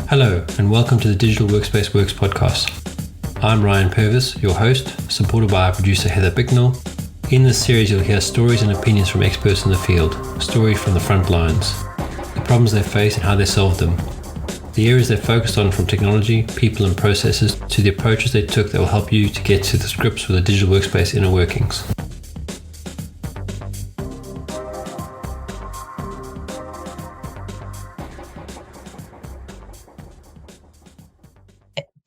Hello, and welcome to the Digital Workspace Works podcast. I'm Ryan Purvis, your host, supported by our producer Heather Bicknell. In this series, you'll hear stories and opinions from experts in the field, stories from the front lines, the problems they face and how they solved them, the areas they focused on from technology, people and processes, to the approaches they took that will help you to get to the grips with the digital workspace inner workings.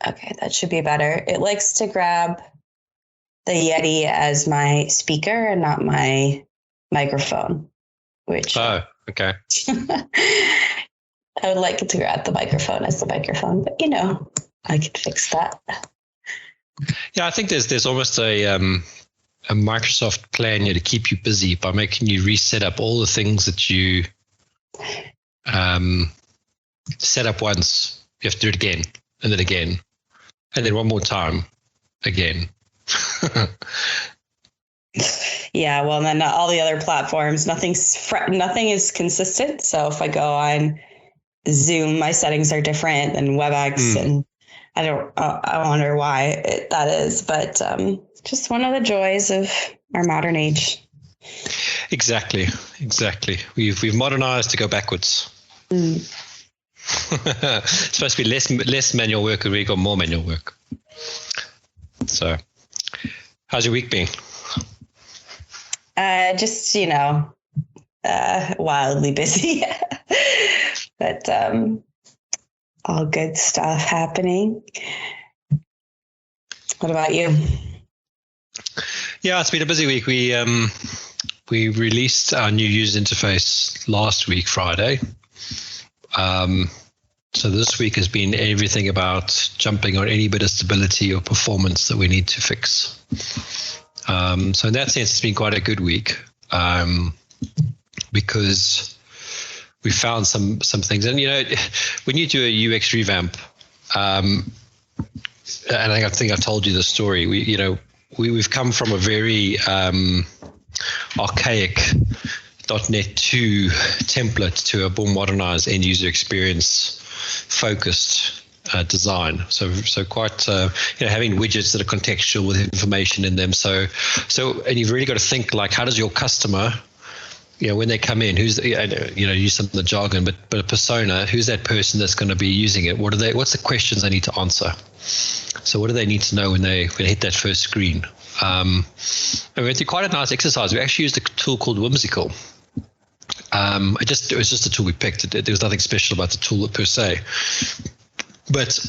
Okay, that should be better. It likes to grab the Yeti as my speaker and not my microphone, which Oh, okay. I would like it to grab the microphone as the microphone, but I could fix that. Yeah, I think there's almost a Microsoft plan here to keep you busy by making you reset up all the things that you set up once. You have to do it again and then again. And then one more time again. Yeah, well, then all the other platforms, nothing is consistent. So if I go on Zoom, my settings are different than WebEx, and I wonder why that is. But just one of the joys of our modern age. Exactly. We've modernized to go backwards. It's supposed to be less manual work, and we got more manual work. So, how's your week been? Just wildly busy, but all good stuff happening. What about you? Yeah, it's been a busy week. We released our new user interface last week, Friday. So this week has been everything about jumping on any bit of stability or performance that we need to fix. So in that sense, it's been quite a good week because we found some things. And, when you do a UX revamp, and I think I told you the story, we've come from a very archaic .NET 2 template to a more modernized end user experience focused design. So quite having widgets that are contextual with information in them. So and you've really got to think, like, how does your customer, when they come in, who's use some of the jargon, but a persona, who's that person that's going to be using it? What's the questions they need to answer? So what do they need to know when they hit that first screen? And we went through quite a nice exercise. We actually used a tool called Whimsical. It was just a tool we picked. There was nothing special about the tool per se, but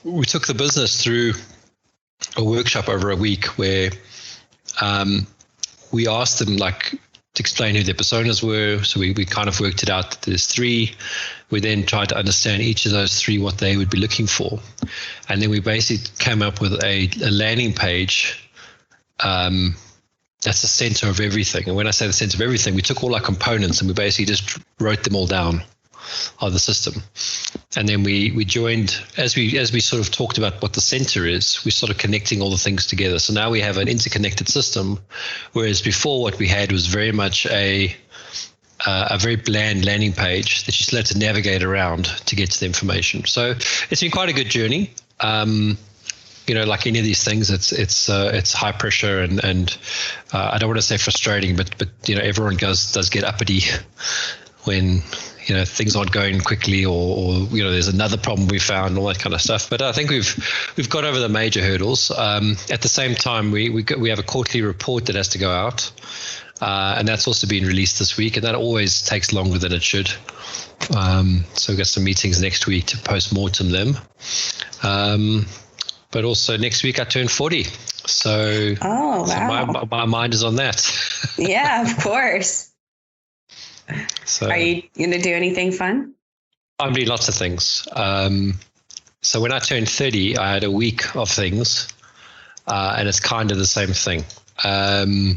we took the business through a workshop over a week where we asked them to explain who their personas were. So we kind of worked it out that there's three. We then tried to understand each of those three, what they would be looking for, and then we basically came up with a landing page. That's the center of everything. And when I say the center of everything, we took all our components and we basically just wrote them all down on the system. And then we joined, as we sort of talked about what the center is, we started connecting all the things together. So now we have an interconnected system, whereas before what we had was very much a very bland landing page that you still had to navigate around to get to the information. So it's been quite a good journey. Like any of these things, it's high pressure and I don't want to say frustrating, but everyone does get uppity when things aren't going quickly or there's another problem we found, all that kind of stuff. But I think we've got over the major hurdles. At the same time, we have a quarterly report that has to go out, and that's also been released this week, and that always takes longer than it should. So we've got some meetings next week to post-mortem them. But also next week I turn 40. So, wow. So my mind is on that. Yeah, of course. So, are you going to do anything fun? I'm doing lots of things. So when I turned 30, I had a week of things, and it's kind of the same thing.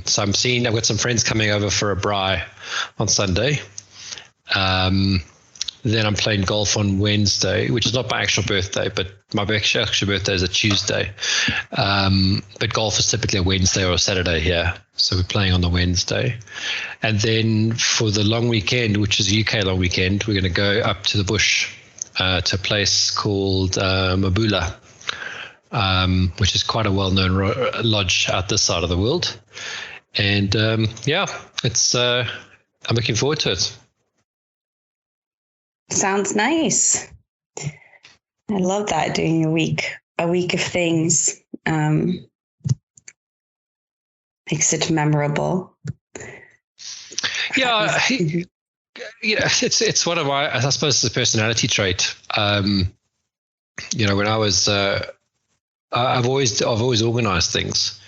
So I've got some friends coming over for a braai on Sunday. Then I'm playing golf on Wednesday, which is not my actual birthday, but my actual birthday is a Tuesday. But golf is typically a Wednesday or a Saturday here. So we're playing on the Wednesday. And then for the long weekend, which is a UK long weekend, we're going to go up to the bush to a place called Mabula, which is quite a well-known lodge out this side of the world. And it's I'm looking forward to it. Sounds nice. I love that, doing a week of things. Makes it memorable. Yeah, it's one of my, I suppose it's a personality trait. When I was, I've always organized things.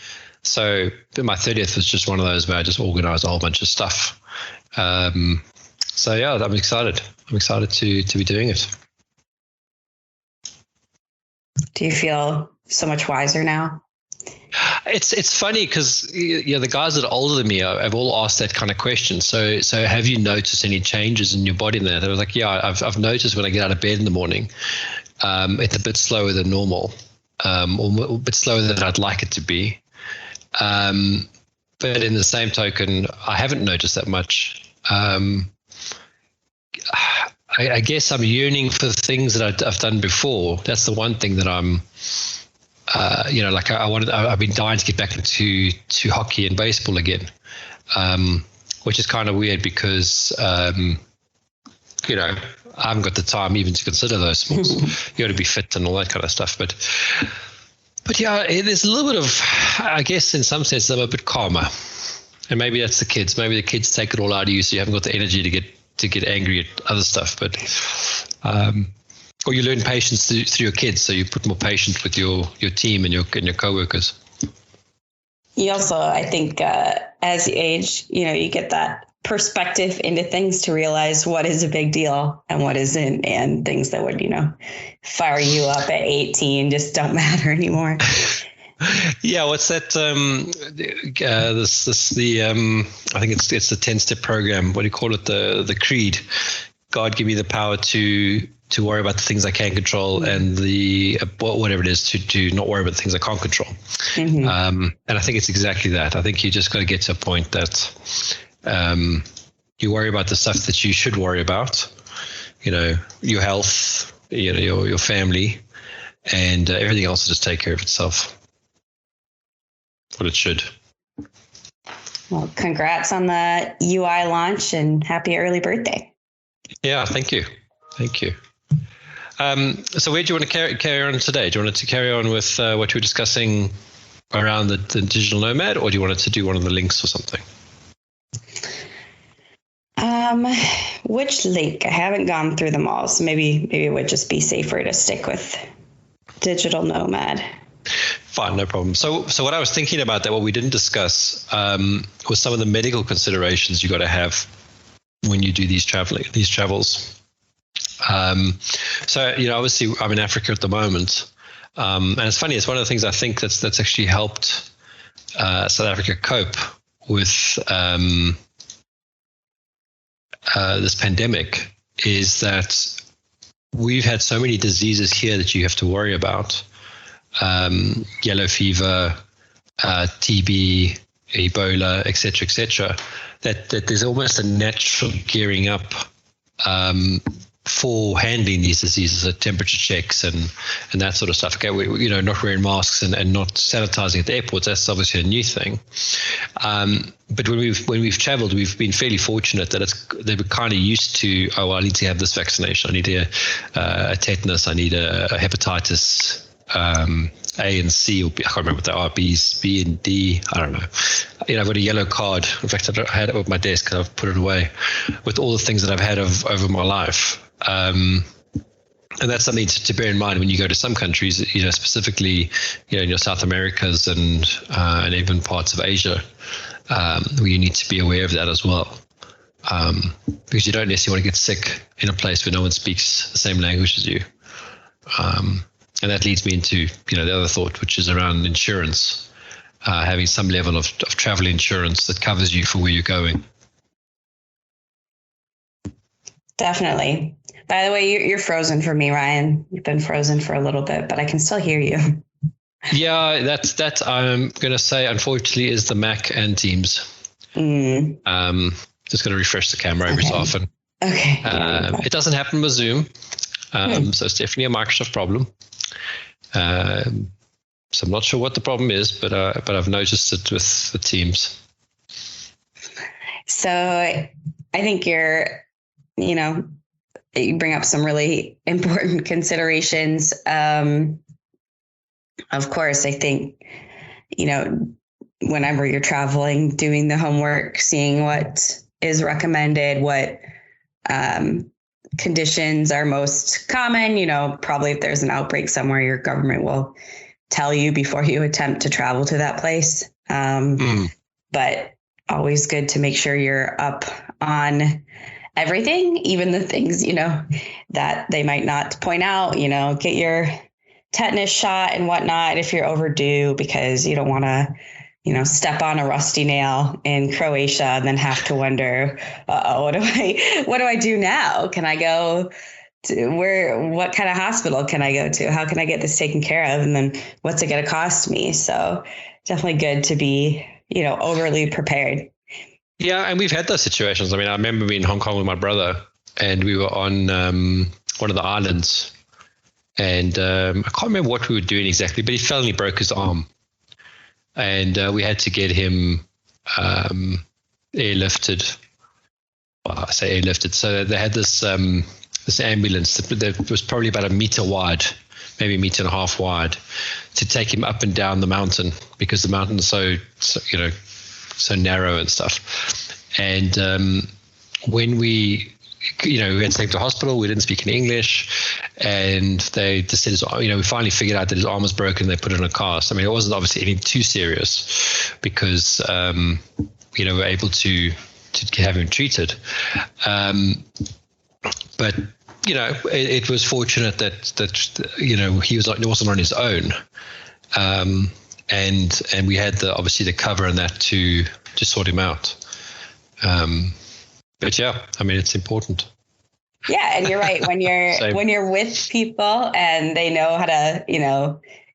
So my 30th was just one of those where I just organized a whole bunch of stuff. I'm excited. I'm excited to be doing it. Do you feel so much wiser now? It's funny because the guys that are older than me have all asked that kind of question. So have you noticed any changes in your body in that? I was like, yeah, I've noticed when I get out of bed in the morning, it's a bit slower than normal, or a bit slower than I'd like it to be. But in the same token, I haven't noticed that much. I guess I'm yearning for things that I've done before. That's the one thing that I'm, I've been dying to get back into hockey and baseball again, which is kind of weird because, I haven't got the time even to consider those sports. You got to be fit and all that kind of stuff. But yeah, there's a little bit of, I guess in some sense, I'm a bit calmer. And maybe that's the kids. Maybe the kids take it all out of you, so you haven't got the energy to get angry at other stuff. But or you learn patience through your kids, so you put more patience with your team and your coworkers. You also, I think, as you age, you get that perspective into things to realize what is a big deal and what isn't, and things that would, fire you up at 18 just don't matter anymore. Yeah, what's that? I think it's the 10-step program. What do you call it? The creed. God, give me the power to worry about the things I can control, and whatever it is to not worry about the things I can't control. Mm-hmm. And I think it's exactly that. I think you just got to get to a point that you worry about the stuff that you should worry about. Your health, your family, and everything else will just take care of itself. What it should. Well, congrats on the UI launch and happy early birthday. Yeah, thank you. So where do you want to carry on today? Do you want to carry on with what you were discussing around the digital nomad, or do you want to do one of the links or something? Which link? I haven't gone through them all, so maybe it would just be safer to stick with digital nomad. Fine, no problem. So what I was thinking about that, what we didn't discuss, was some of the medical considerations you got to have when you do these travels. Obviously I'm in Africa at the moment, and it's funny. It's one of the things I think that's actually helped South Africa cope with this pandemic, is that we've had so many diseases here that you have to worry about. Yellow fever, TB, Ebola, etc., that there's almost a natural gearing up for handling these diseases, temperature checks and that sort of stuff. Okay, we not wearing masks and not sanitizing at the airports, that's obviously a new thing. But when we've traveled, we've been fairly fortunate that they were kind of used to, I need to have this vaccination, I need a tetanus, I need a hepatitis A and C, or B, I can't remember what they are, B and D, I don't know. I've got a yellow card. In fact, I had it on my desk and I've put it away with all the things that I've had over my life. And that's something to bear in mind when you go to some countries, specifically, in your South Americas and even parts of Asia, where you need to be aware of that as well. Because you don't necessarily want to get sick in a place where no one speaks the same language as you. And that leads me into, the other thought, which is around insurance, having some level of travel insurance that covers you for where you're going. Definitely. By the way, you're frozen for me, Ryan. You've been frozen for a little bit, but I can still hear you. Yeah, that I'm going to say, unfortunately, is the Mac and Teams. Just going to refresh the camera every so often. Okay. It doesn't happen with Zoom. So it's definitely a Microsoft problem. So I'm not sure what the problem is, but I've noticed it with the Teams. So I think you bring up some really important considerations. Of course, I think, whenever you're traveling, doing the homework, seeing what is recommended, what conditions are most common, probably if there's an outbreak somewhere, your government will tell you before you attempt to travel to that place. But always good to make sure you're up on everything, even the things, that they might not point out, get your tetanus shot and whatnot if you're overdue, because you don't want to, step on a rusty nail in Croatia and then have to wonder, what do I do now? Can I go to what kind of hospital can I go to? How can I get this taken care of? And then what's it going to cost me? So definitely good to be, overly prepared. Yeah. And we've had those situations. I mean, I remember being in Hong Kong with my brother, and we were on one of the islands, and I can't remember what we were doing exactly, but he fell and he broke his arm. And we had to get him airlifted. Well, I say airlifted. So they had this ambulance that was probably about 1 meter wide, maybe 1.5 meters wide, to take him up and down the mountain, because the mountain is so narrow and stuff. And when we had to take him to hospital, we didn't speak any English, and they just said, we finally figured out that his arm was broken. They put it in a cast. I mean, it wasn't obviously anything too serious, because we were able to have him treated. But it was fortunate that he wasn't on his own, and we had the cover and that to sort him out. But yeah, I mean, it's important. Yeah, and you're right. When you're with people and they know how to,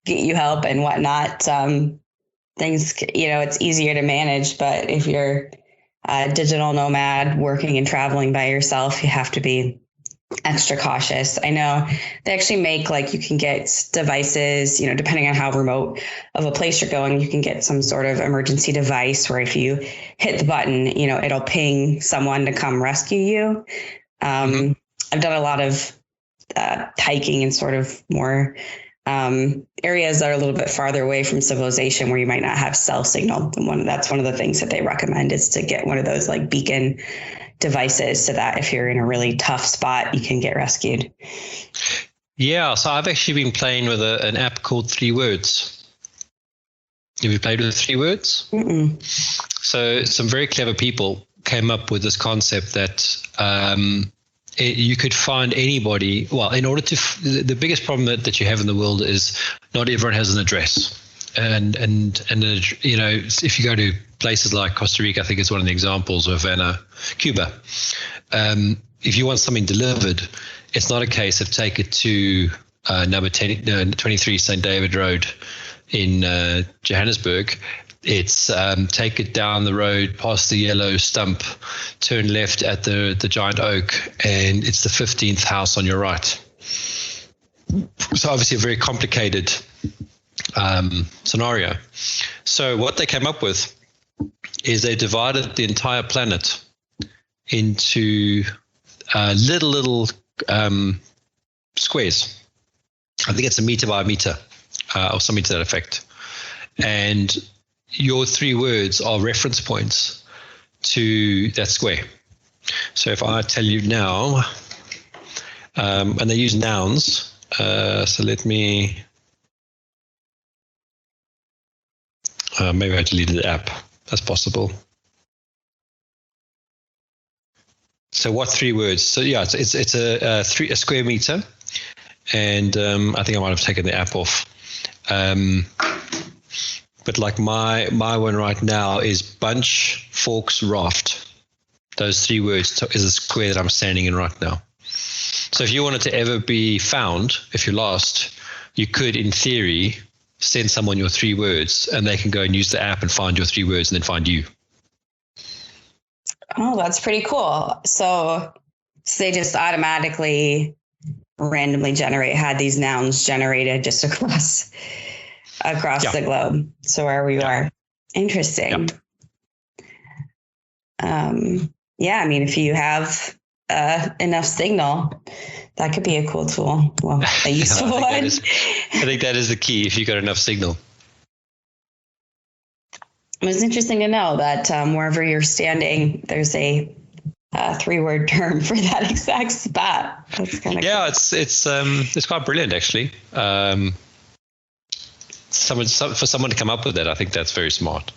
get you help and whatnot, things, it's easier to manage. But if you're a digital nomad working and traveling by yourself, you have to be extra cautious. I know they actually make, you can get devices, depending on how remote of a place you're going, you can get some sort of emergency device where if you hit the button, it'll ping someone to come rescue you. I've done a lot of hiking in sort of more areas that are a little bit farther away from civilization, where you might not have cell signal. And that's one of the things that they recommend is to get one of those beacon devices, so that if you're in a really tough spot, you can get rescued. Yeah, so I've actually been playing with an app called 3 Words. Have you played with 3 Words? Mm-mm. So some very clever people came up with this concept that you could find anybody. Well, in order to the biggest problem that you have in the world is not everyone has an address. And if you go to places like Costa Rica, I think it's one of the examples, of Cuba. If you want something delivered, it's not a case of take it to number 23 St. David Road in Johannesburg. It's take it down the road past the yellow stump, turn left at the giant oak, and it's the 15th house on your right. So obviously a very complicated scenario. So what they came up with is they divided the entire planet into little squares. I think it's 1 meter by 1 meter or something to that effect. And your 3 words are reference points to that square. So if I tell you now, and they use nouns, so let me, maybe I deleted the app. That's possible. So what 3 words? So yeah, it's a square meter, and I think I might have taken the app off. But my one right now is bunch, forks, raft. Those 3 words is a square that I'm standing in right now. So if you wanted to ever be found, if you're lost, you could, in theory, send someone your 3 words, and they can go and use the app and find your 3 words and then find you. Oh, that's pretty cool. So they just automatically randomly had these nouns generated just across the globe. So wherever you are. Interesting. I mean, if you have enough signal, that could be a cool tool. Well, a useful one. I think that is the key, if you got enough signal. It was interesting to know that wherever you're standing, there's a 3-word term for that exact spot. That's kind of cool. It's quite brilliant, actually. For someone to come up with that, I think that's very smart.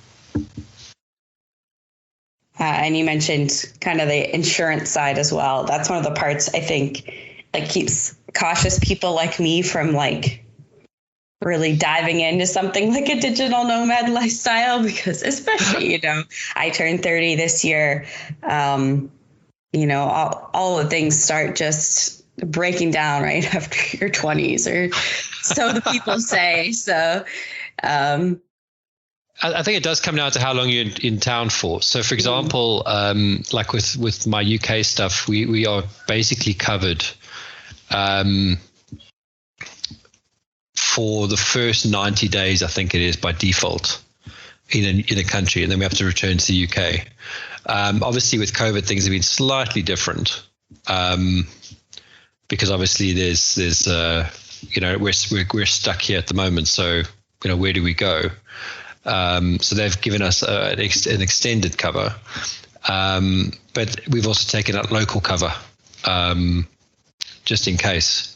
And you mentioned kind of the insurance side as well. That's one of the parts I think keeps cautious people like me from really diving into something like a digital nomad lifestyle, because especially, I turned 30 this year. All the things start just breaking down right after your 20s, or so the people say. So, I think it does come down to how long you're in town for. So, for example, like with my UK stuff, we are basically covered for the first 90 days, I think it is, by default in a country, and then we have to return to the UK. Obviously, with COVID, things have been slightly different because obviously there's we're stuck here at the moment. So where do we go? So they've given us an extended cover, but we've also taken out local cover just in case.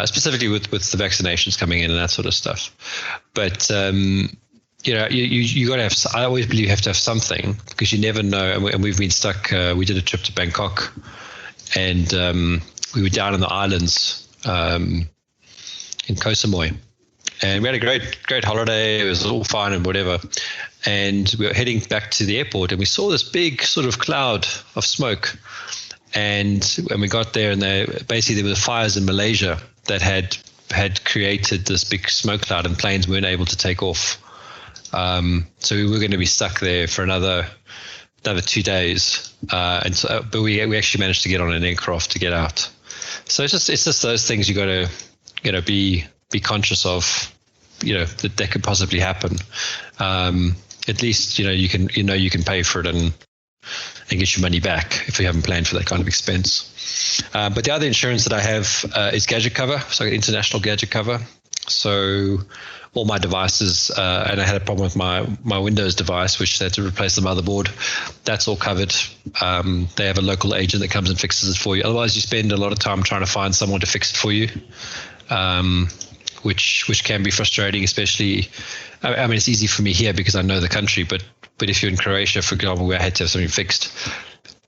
Specifically with the vaccinations coming in and that sort of stuff. But, you got to have, I always believe you have to have something, because you never know. And we've been stuck. We did a trip to Bangkok, and we were down in the islands in Koh Samui. And we had a great holiday. It was all fine and whatever. And we were heading back to the airport, and we saw this big sort of cloud of smoke. And when we got there, and there were fires in Malaysia that had created this big smoke cloud, and planes weren't able to take off. So we were going to be stuck there for another 2 days. But we actually managed to get on an aircraft to get out. So it's just those things you got to be conscious of, that could possibly happen. At least you can pay for it and get your money back if you haven't planned for that kind of expense. But the other insurance that I have is gadget cover. So I got international gadget cover. So all my devices, and I had a problem with my Windows device, which had to replace the motherboard. That's all covered. They have a local agent that comes and fixes it for you. Otherwise, you spend a lot of time trying to find someone to fix it for you, which can be frustrating, especially. I mean, it's easy for me here because I know the country, but if you're in Croatia, for example, where I had to have something fixed,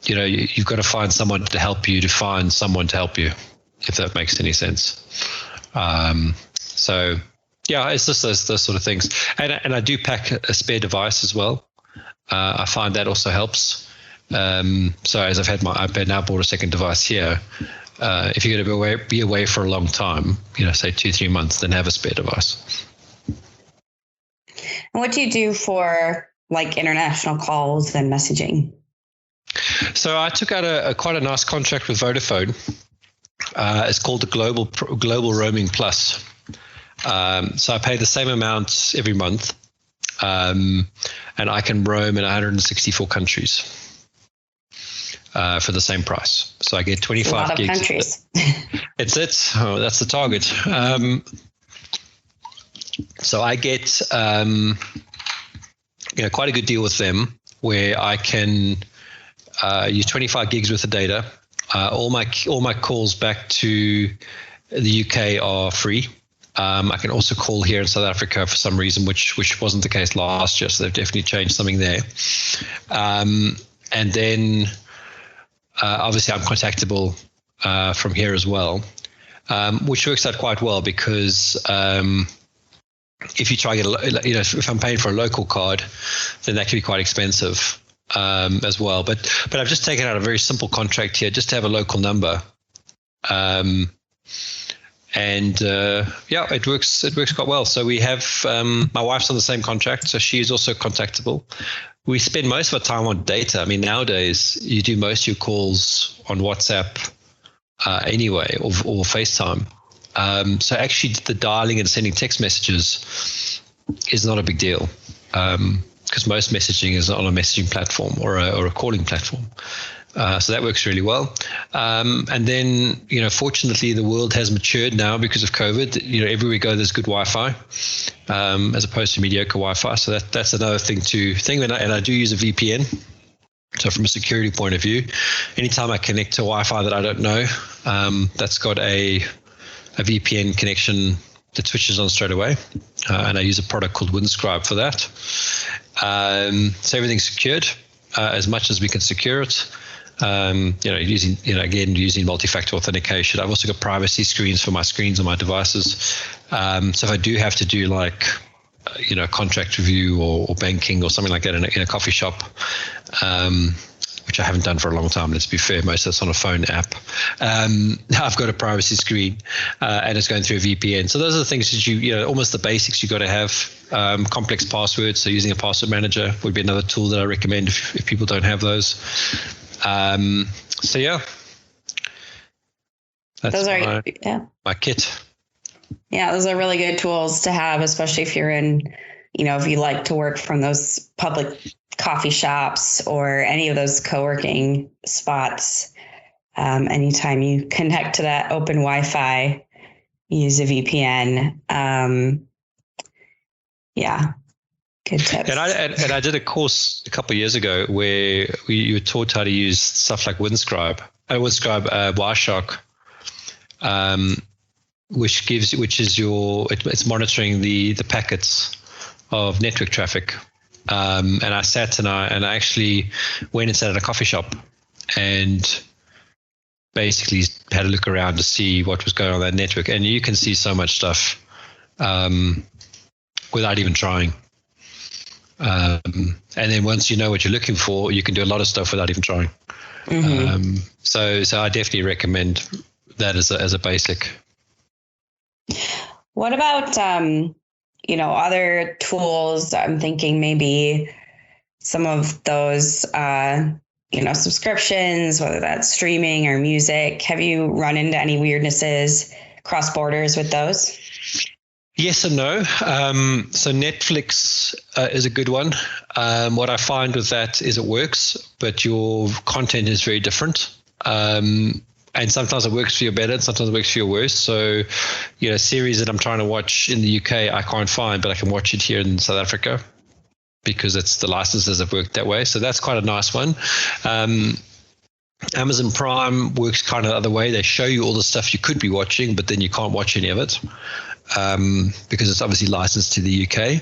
you've got to find someone to help you, if that makes any sense. So yeah, it's just those sort of things. And I do pack a spare device as well. I find that also helps. So as I've had my iPad, now bought a second device here. If you're going to be away for a long time, say 2-3 months, then have a spare device. And what do you do for international calls and messaging? So I took out quite a nice contract with Vodafone. It's called the Global Roaming Plus. So I pay the same amount every month, and I can roam in 164 countries for the same price. So I get 25 a lot gigs. Of countries. It's it. Oh, that's the target. So I get quite a good deal with them, where I can use 25 gigs worth of data. All my calls back to the UK are free. I can also call here in South Africa for some reason, which wasn't the case last year. So they've definitely changed something there. And then obviously I'm contactable from here as well, which works out quite well because if you try to get if I'm paying for a local card, then that can be quite expensive as well. But I've just taken out a very simple contract here just to have a local number. It works quite well. So we have my wife's on the same contract, so she is also contactable. We spend most of our time on data. I mean, nowadays you do most of your calls on WhatsApp anyway, or FaceTime. So actually the dialing and sending text messages is not a big deal, because most messaging is on a messaging platform or a calling platform. So that works really well. And then, fortunately, the world has matured now because of COVID. Everywhere we go, there's good Wi-Fi, as opposed to mediocre Wi-Fi. So that's another thing and I do use a VPN. So from a security point of view, anytime I connect to Wi-Fi that I don't know, that's got a VPN connection that switches on straight away. And I use a product called Windscribe for that. So everything's secured as much as we can secure it. Using multi-factor authentication. I've also got privacy screens for my screens on my devices. So if I do have to do contract review or banking or something like that in a coffee shop, which I haven't done for a long time, let's be fair, most of that's on a phone app. I've got a privacy screen and it's going through a VPN. So those are the things that almost the basics you got to have. Complex passwords, so using a password manager would be another tool that I recommend if people don't have those. So yeah, that's my kit. Yeah, those are really good tools to have, especially if you're in, if you like to work from those public coffee shops or any of those co-working spots. Anytime you connect to that open Wi-Fi, use a VPN. Yeah. Good tips. And I did a course a couple of years ago where you were taught how to use stuff like Windscribe, Wireshark, it's monitoring the packets of network traffic. And I sat and I actually went and sat at a coffee shop and basically had a look around to see what was going on that network. And you can see so much stuff without even trying. And then once you know what you're looking for, you can do a lot of stuff without even trying. Mm-hmm. So I definitely recommend that as a basic. What about, other tools? I'm thinking maybe some of those, subscriptions, whether that's streaming or music. Have you run into any weirdnesses cross borders with those? Yes and no. So Netflix is a good one. What I find with that is it works, but your content is very different. And sometimes it works for you better, and sometimes it works for you worse. So, series that I'm trying to watch in the UK, I can't find, but I can watch it here in South Africa because the licenses have worked that way. So that's quite a nice one. Amazon Prime works kind of the other way. They show you all the stuff you could be watching, but then you can't watch any of it. Because it's obviously licensed to the UK.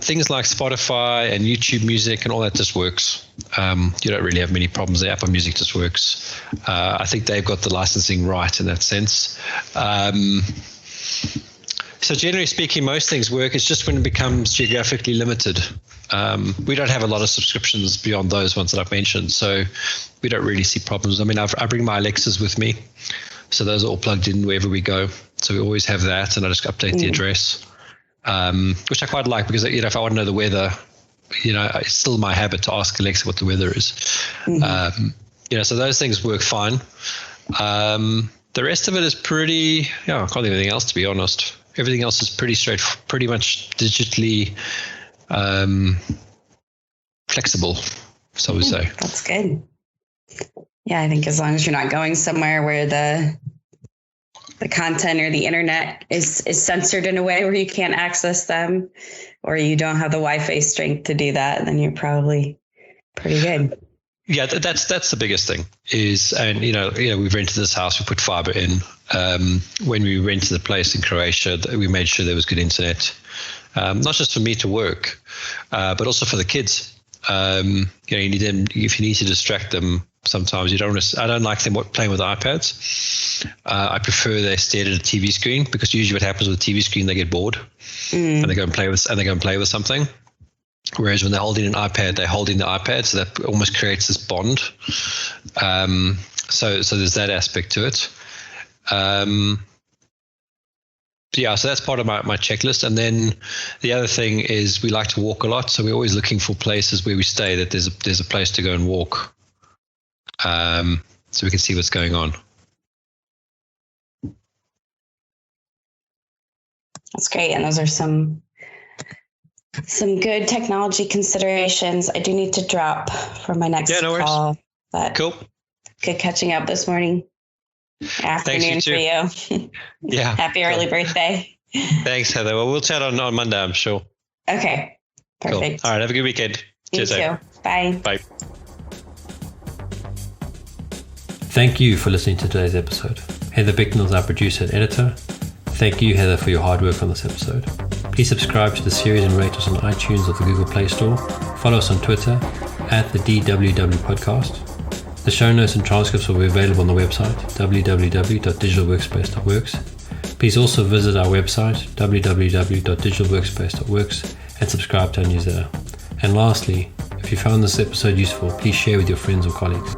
Things like Spotify and YouTube Music and all that just works. You don't really have many problems there. Apple Music just works. I think they've got the licensing right in that sense. So generally speaking, most things work. It's just when it becomes geographically limited. We don't have a lot of subscriptions beyond those ones that I've mentioned, so we don't really see problems. I mean, I bring my Alexas with me, so those are all plugged in wherever we go. So we always have that, and I just update the address, which I quite like because if I want to know the weather, it's still my habit to ask Alexa what the weather is. Mm-hmm. So those things work fine. The rest of it is pretty. I can't think of anything else, to be honest. Everything else is pretty much digitally flexible, so we say. That's good. Yeah, I think as long as you're not going somewhere where the content or the internet is censored in a way where you can't access them, or you don't have the Wi-Fi strength to do that, then you're probably pretty good. Yeah, that's the biggest thing we've rented this house, we put fiber in. When we rented the place in Croatia, we made sure there was good internet, not just for me to work, but also for the kids. You need them, if you need to distract them. Sometimes I don't like them playing with iPads. I prefer they stare at a TV screen, because usually what happens with a TV screen, they get bored and they go and play with something. Whereas when they're holding an iPad, they're holding the iPad, so that almost creates this bond. So there's that aspect to it. So that's part of my checklist. And then the other thing is we like to walk a lot, so we're always looking for places where we stay that there's a place to go and walk. So we can see what's going on. That's great. And those are some good technology considerations. I do need to drop for my next call. But cool. Good catching up this morning. Afternoon for you. Yeah. Happy early birthday. Thanks, Heather. Well, we'll chat on Monday, I'm sure. Okay. Perfect. Cool. All right. Have a good weekend. You too. Bye. Bye. Thank you for listening to today's episode. Heather Bicknell is our producer and editor. Thank you, Heather, for your hard work on this episode. Please subscribe to the series and rate us on iTunes or the Google Play Store. Follow us on Twitter @the DWW Podcast. The show notes and transcripts will be available on the website www.digitalworkspace.works. Please also visit our website www.digitalworkspace.works and subscribe to our newsletter. And lastly, if you found this episode useful, please share with your friends or colleagues.